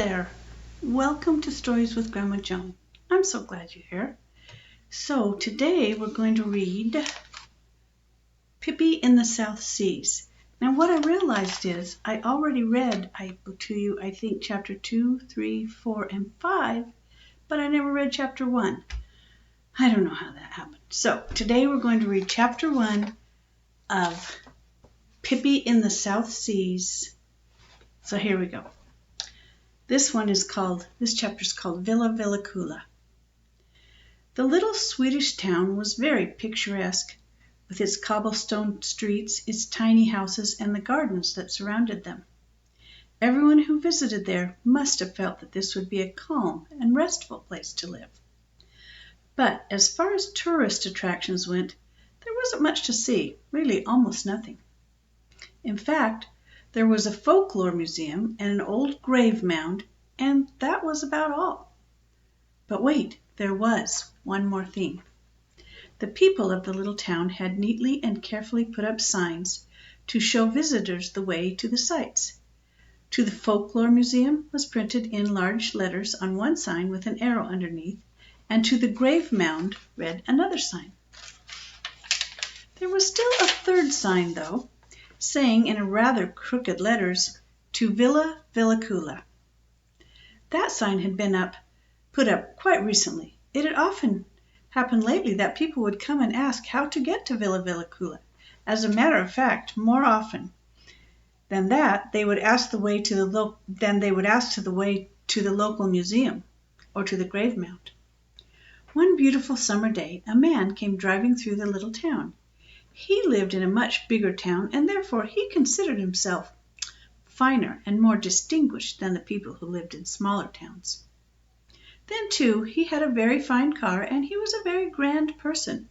There. Welcome to Stories with Grandma Joan. I'm so glad you're here. So today we're going to read Pippi in the South Seas. Now what I realized is I already read to you, I think, chapter 2, 3, 4, and 5, but I never read chapter 1. I don't know how that happened. So today we're going to read chapter 1 of Pippi in the South Seas. So here we go. This chapter is called Villa Villakula. The little Swedish town was very picturesque, with its cobblestone streets, its tiny houses, and the gardens that surrounded them. Everyone who visited there must have felt that this would be a calm and restful place to live. But as far as tourist attractions went, there wasn't much to see, really almost nothing. In fact, there was a folklore museum and an old grave mound, and that was about all. But wait, there was one more thing. The people of the little town had neatly and carefully put up signs to show visitors the way to the sights. To the folklore museum was printed in large letters on one sign with an arrow underneath, and to the grave mound read another sign. There was still a third sign, though, saying in rather crooked letters, "To Villa Villakula." That sign had been put up quite recently. It had often happened lately that people would come and ask how to get to Villa Villakula. As a matter of fact, more often than that, they would ask the way to the way to the local museum or to the grave mound. One beautiful summer day, a man came driving through the little town. He lived in a much bigger town, and therefore he considered himself finer and more distinguished than the people who lived in smaller towns. Then, too, he had a very fine car, and he was a very grand person,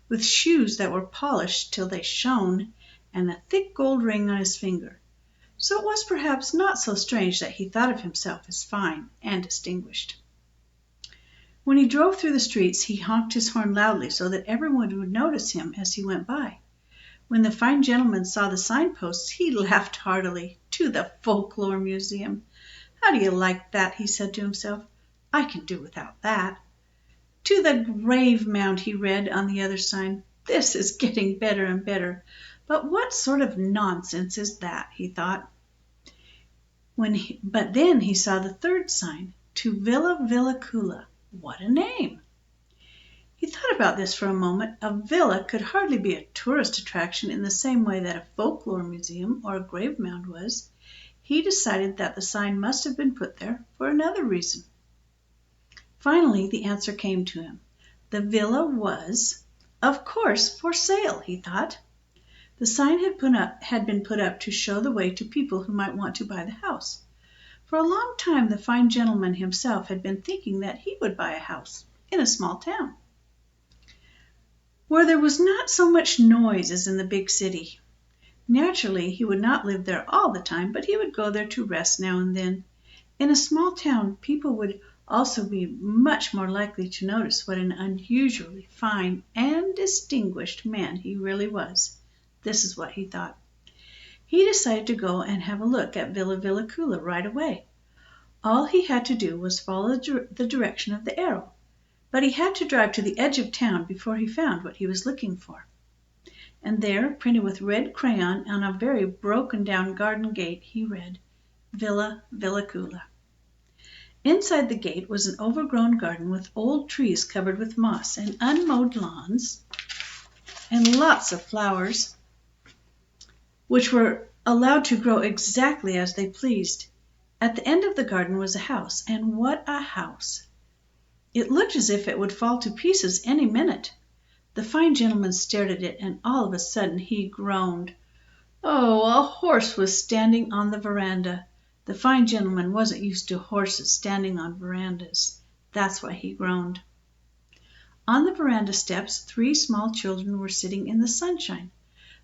with shoes that were polished till they shone, and a thick gold ring on his finger. So it was perhaps not so strange that he thought of himself as fine and distinguished. When he drove through the streets, he honked his horn loudly so that everyone would notice him as he went by. When the fine gentleman saw the signposts, he laughed heartily. "To the Folklore Museum! How do you like that?" he said to himself. "I can do without that." "To the Grave Mound," he read on the other sign. "This is getting better and better. But what sort of nonsense is that?" he thought. But then he saw the third sign, "To Villa Villakula." What a name! He thought about this for a moment. A villa could hardly be a tourist attraction in the same way that a folklore museum or a grave mound was. He decided that the sign must have been put there for another reason. Finally, the answer came to him. The villa was, of course, for sale, he thought. The sign had been put up to show the way to people who might want to buy the house. For a long time, the fine gentleman himself had been thinking that he would buy a house in a small town, where there was not so much noise as in the big city. Naturally, he would not live there all the time, but he would go there to rest now and then. In a small town, people would also be much more likely to notice what an unusually fine and distinguished man he really was. This is what he thought. He decided to go and have a look at Villa Villakula right away. All he had to do was follow the direction of the arrow, but he had to drive to the edge of town before he found what he was looking for. And there, printed with red crayon on a very broken-down garden gate, he read, "Villa Villakula." Inside the gate was an overgrown garden with old trees covered with moss and unmowed lawns and lots of flowers, which were allowed to grow exactly as they pleased. At the end of the garden was a house, and what a house! It looked as if it would fall to pieces any minute. The fine gentleman stared at it, and all of a sudden he groaned. Oh, a horse was standing on the veranda. The fine gentleman wasn't used to horses standing on verandas. That's why he groaned. On the veranda steps, 3 small children were sitting in the sunshine.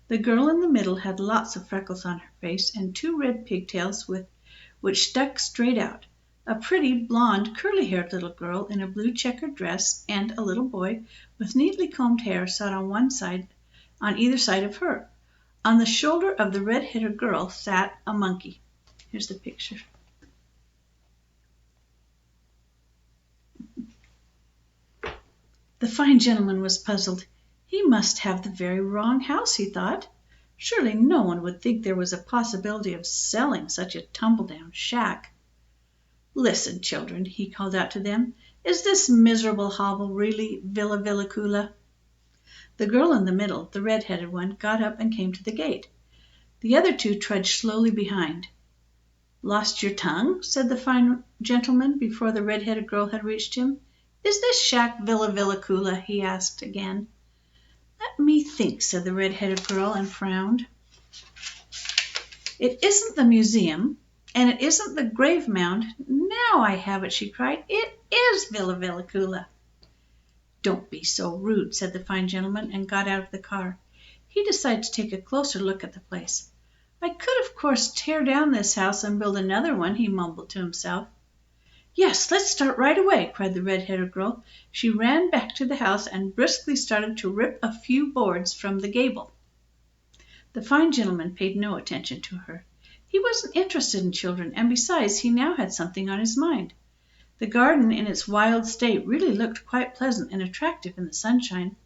The girl in the middle had lots of freckles on her face and 2 red pigtails which stuck straight out. A pretty, blonde, curly-haired little girl in a blue checkered dress and a little boy with neatly combed hair sat on either side of her. On the shoulder of the red-headed girl sat a monkey. Here's the picture. The fine gentleman was puzzled. He must have the very wrong house, he thought. Surely no one would think there was a possibility of selling such a tumble-down shack. "Listen, children," he called out to them. "Is this miserable hovel really Villa Villicula?" The girl in the middle, the red-headed one, got up and came to the gate. The other two trudged slowly behind. "Lost your tongue?" said the fine gentleman before the red-headed girl had reached him. "Is this shack Villa Villicula?" he asked again. "Let me think," said the red-headed girl, and frowned. "It isn't the museum, and it isn't the grave mound. Now I have it," she cried. "It is Villa Villicula." "Don't be so rude," said the fine gentleman, and got out of the car. He decided to take a closer look at the place. "I could, of course, tear down this house and build another one," he mumbled to himself. "Yes, let's start right away," cried the red-headed girl. She ran back to the house and briskly started to rip a few boards from the gable. The fine gentleman paid no attention to her. He wasn't interested in children, and besides, he now had something on his mind. The garden in its wild state really looked quite pleasant and attractive in the sunshine.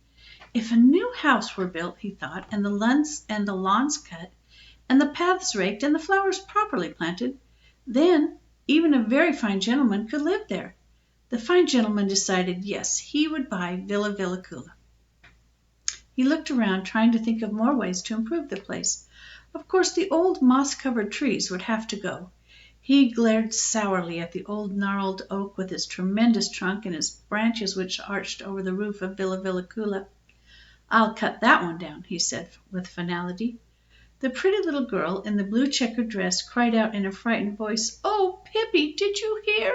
If a new house were built, he thought, and the lawns cut, and the paths raked, and the flowers properly planted, then even a very fine gentleman could live there. The fine gentleman decided, yes, he would buy Villa Villicula. He looked around, trying to think of more ways to improve the place. Of course, the old moss-covered trees would have to go. He glared sourly at the old gnarled oak with its tremendous trunk and its branches which arched over the roof of Villa Villicula. "I'll cut that one down," he said with finality. The pretty little girl in the blue checkered dress cried out in a frightened voice, "Oh, Pippi, did you hear?"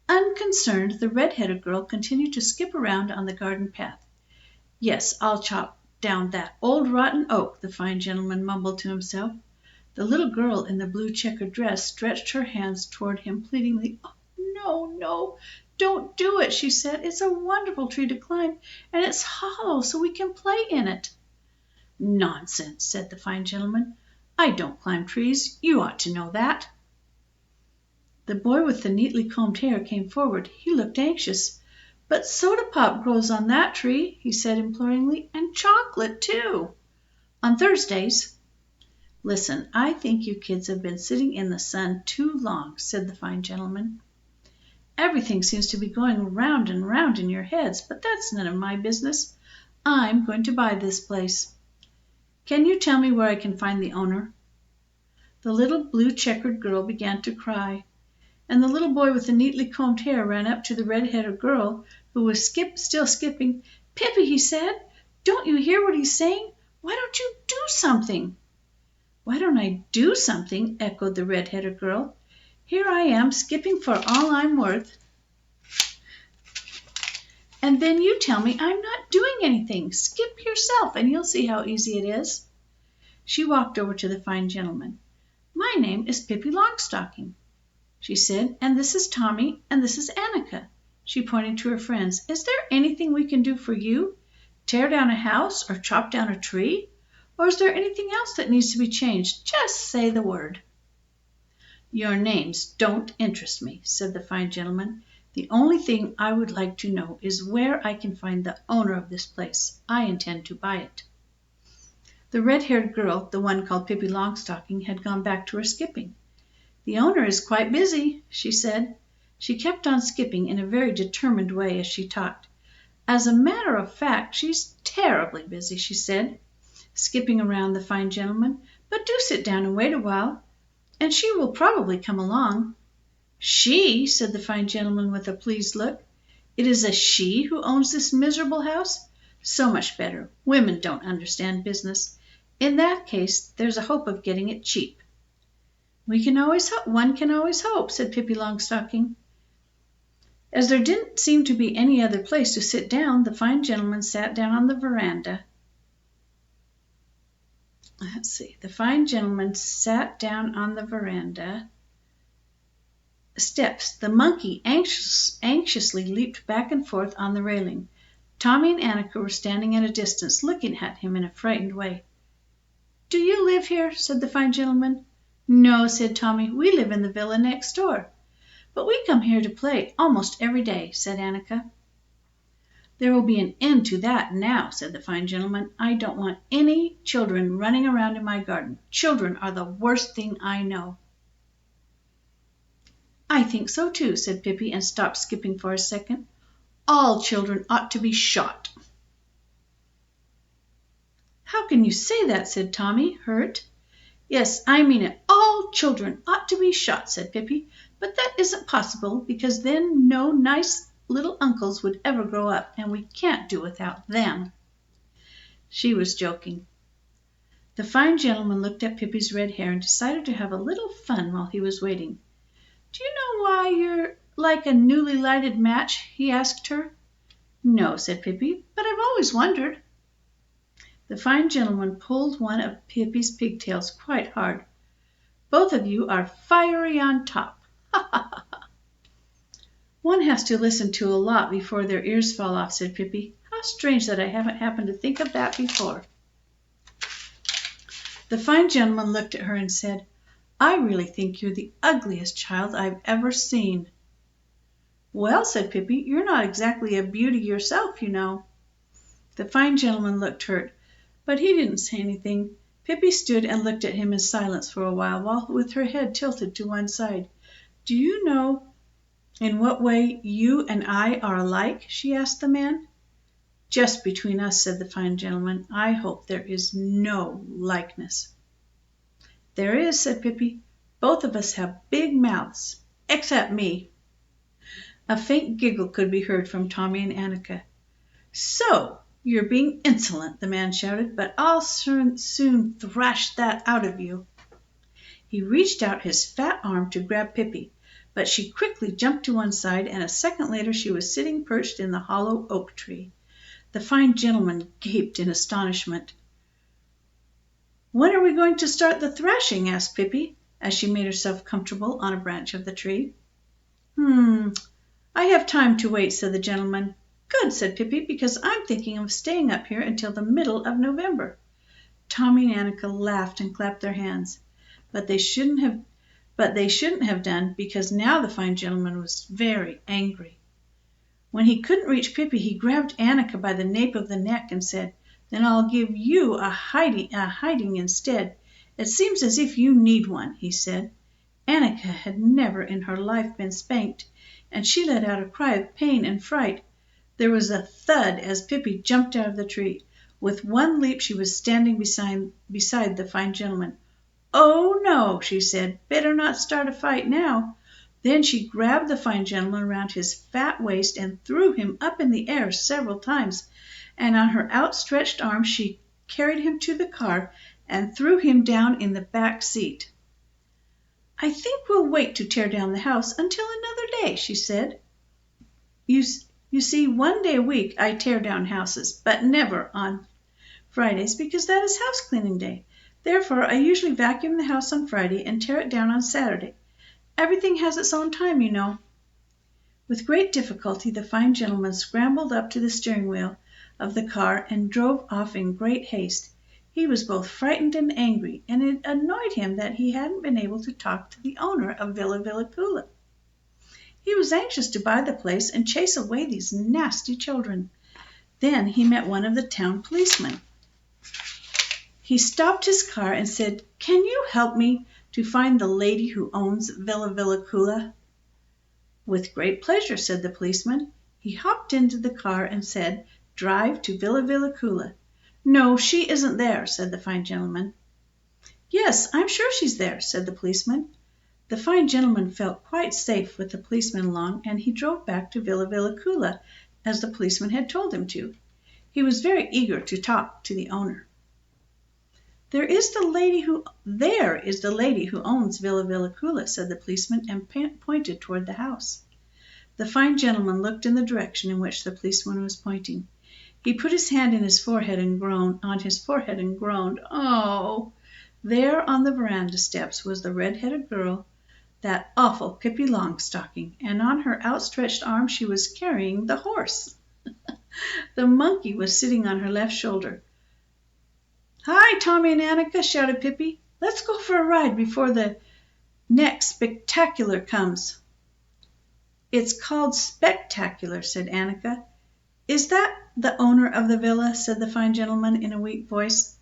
Unconcerned, the red-headed girl continued to skip around on the garden path. "Yes, I'll chop down that old rotten oak," the fine gentleman mumbled to himself. The little girl in the blue checkered dress stretched her hands toward him pleadingly. "Oh, no, no, don't do it," she said. "It's a wonderful tree to climb, and it's hollow, so we can play in it." "Nonsense," said the fine gentleman. "I don't climb trees. You ought to know that." The boy with the neatly combed hair came forward. He looked anxious. "But soda pop grows on that tree," he said imploringly, "and chocolate too. On Thursdays." "Listen, I think you kids have been sitting in the sun too long," said the fine gentleman. "Everything seems to be going round and round in your heads, but that's none of my business. I'm going to buy this place. Can you tell me where I can find the owner?" The little blue checkered girl began to cry, and the little boy with the neatly combed hair ran up to the red-headed girl, who was still skipping. "Pippi," he said, "don't you hear what he's saying? Why don't you do something?" "Why don't I do something?" echoed the red-headed girl. "Here I am, skipping for all I'm worth, and then you tell me I'm not doing anything. Skip yourself, and you'll see how easy it is." She walked over to the fine gentleman. "My name is Pippi Longstocking," she said, "and this is Tommy, and this is Annika." She pointed to her friends. "Is there anything we can do for you? Tear down a house or chop down a tree? Or is there anything else that needs to be changed? Just say the word." "Your names don't interest me," said the fine gentleman. "The only thing I would like to know is where I can find the owner of this place. I intend to buy it." The red-haired girl, the one called Pippi Longstocking, had gone back to her skipping. "The owner is quite busy," she said. She kept on skipping in a very determined way as she talked. "As a matter of fact, she's terribly busy," she said, skipping around the fine gentleman. "But do sit down and wait a while, and she will probably come along." "She?" said the fine gentleman with a pleased look. "It is a she who owns this miserable house? So much better. Women don't understand business. In that case, there's a hope of getting it cheap." "One can always hope," said Pippi Longstocking. As there didn't seem to be any other place to sit down, the fine gentleman sat down on the veranda. The fine gentleman sat down on the veranda steps. The monkey anxiously leaped back and forth on the railing. Tommy and Annika were standing at a distance, looking at him in a frightened way. "Do you live here?" said the fine gentleman. "No," said Tommy, "we live in the villa next door." "But we come here to play almost every day," said Annika. "There will be an end to that now," said the fine gentleman. "I don't want any children running around in my garden. Children are the worst thing I know." "I think so too," said Pippi, and stopped skipping for a second. "All children ought to be shot." "How can you say that?" said Tommy, hurt. "Yes, I mean it. All children ought to be shot," said Pippi. "But that isn't possible, because then no nice little uncles would ever grow up, and we can't do without them." She was joking. The fine gentleman looked at Pippi's red hair and decided to have a little fun while he was waiting. "Do you know why you're like a newly lighted match?" he asked her. "No," said Pippi, "but I've always wondered." The fine gentleman pulled one of Pippi's pigtails quite hard. "Both of you are fiery on top. Ha ha ha ha." "One has to listen to a lot before their ears fall off," said Pippi. "How strange that I haven't happened to think of that before." The fine gentleman looked at her and said, "I really think you're the ugliest child I've ever seen." "Well," said Pippi, "you're not exactly a beauty yourself, you know." The fine gentleman looked hurt, but he didn't say anything. Pippi stood and looked at him in silence for a while with her head tilted to one side. "Do you know in what way you and I are alike?" she asked the man. "Just between us," said the fine gentleman, "I hope there is no likeness." "There is," said Pippi. "Both of us have big mouths, except me." A faint giggle could be heard from Tommy and Annika. "So you're being insolent," the man shouted, "but I'll soon thrash that out of you." He reached out his fat arm to grab Pippi, but she quickly jumped to one side, and a second later she was sitting perched in the hollow oak tree. The fine gentleman gaped in astonishment. "When are we going to start the thrashing?" asked Pippi, as she made herself comfortable on a branch of the tree. "I have time to wait," said the gentleman. "Good," said Pippi, "because I'm thinking of staying up here until the middle of November." Tommy and Annika laughed and clapped their hands, but they shouldn't have done, because now the fine gentleman was very angry. When he couldn't reach Pippi, he grabbed Annika by the nape of the neck and said, "Then I'll give you a hiding instead. It seems as if you need one," he said. Annika had never in her life been spanked, and she let out a cry of pain and fright. There was a thud as Pippi jumped out of the tree. With one leap she was standing beside the fine gentleman. "Oh no," she said, "better not start a fight now." Then she grabbed the fine gentleman around his fat waist and threw him up in the air several times, and on her outstretched arm she carried him to the car and threw him down in the back seat. "I think we'll wait to tear down the house until another day," she said. You see, one day a week I tear down houses, but never on Fridays, because that is house cleaning day. Therefore, I usually vacuum the house on Friday and tear it down on Saturday. Everything has its own time, you know." With great difficulty the fine gentleman scrambled up to the steering wheel of the car and drove off in great haste. He was both frightened and angry, and it annoyed him that he hadn't been able to talk to the owner of Villa Villacula. He was anxious to buy the place and chase away these nasty children. Then he met one of the town policemen. He stopped his car and said, "Can you help me to find the lady who owns Villa Villacula?" "With great pleasure," said the policeman. He hopped into the car and said, "Drive to Villa Villacula." "No, she isn't there," said the fine gentleman. "Yes, I'm sure she's there," said the policeman. The fine gentleman felt quite safe with the policeman along, and he drove back to Villa Villacula as the policeman had told him to. He was very eager to talk to the owner. There is the lady who owns Villa Villacula," said the policeman, and pointed toward the house. The fine gentleman looked in the direction in which the policeman was pointing. He put his hand on his forehead and groaned. "Oh!" There on the veranda steps was the red-headed girl, that awful Pippi Longstocking, and on her outstretched arm she was carrying the horse. The monkey was sitting on her left shoulder. "Hi, Tommy and Annika," shouted Pippi. "Let's go for a ride before the next spectacular comes." "It's called spectacular," said Annika. "Is that the owner of the villa?" said the fine gentleman in a weak voice.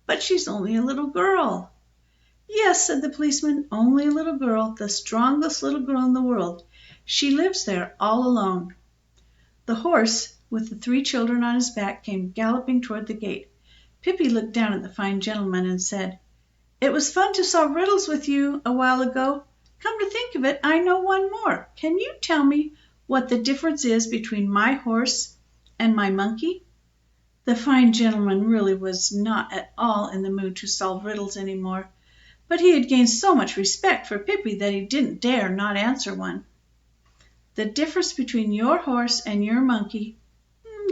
"But she's only a little girl." "Yes," said the policeman, "only a little girl, the strongest little girl in the world. She lives there all alone." The horse, with the 3 children on his back, came galloping toward the gate. Pippi looked down at the fine gentleman and said, "It was fun to solve riddles with you a while ago. Come to think of it, I know one more. Can you tell me what the difference is between my horse and my monkey?" The fine gentleman really was not at all in the mood to solve riddles any more, but he had gained so much respect for Pippi that he didn't dare not answer one. "The difference between your horse and your monkey,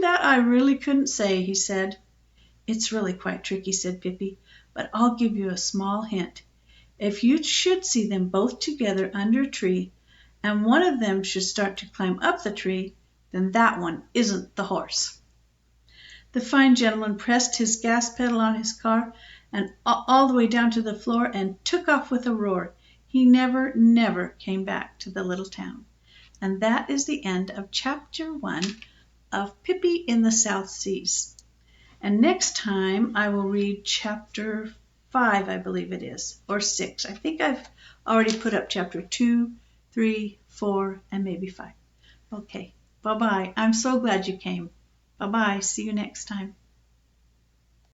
that I really couldn't say," he said. "It's really quite tricky," said Pippi, "but I'll give you a small hint. If you should see them both together under a tree, and one of them should start to climb up the tree, then that one isn't the horse." The fine gentleman pressed his gas pedal on his car and all the way down to the floor and took off with a roar. He never came back to the little town. And that is the end of chapter 1 of Pippi in the South Seas. And next time I will read chapter 5, I believe it is, or 6. I think I've already put up chapter 2, 3, 4, and maybe 5. Okay, bye-bye. I'm so glad you came. Bye-bye. See you next time.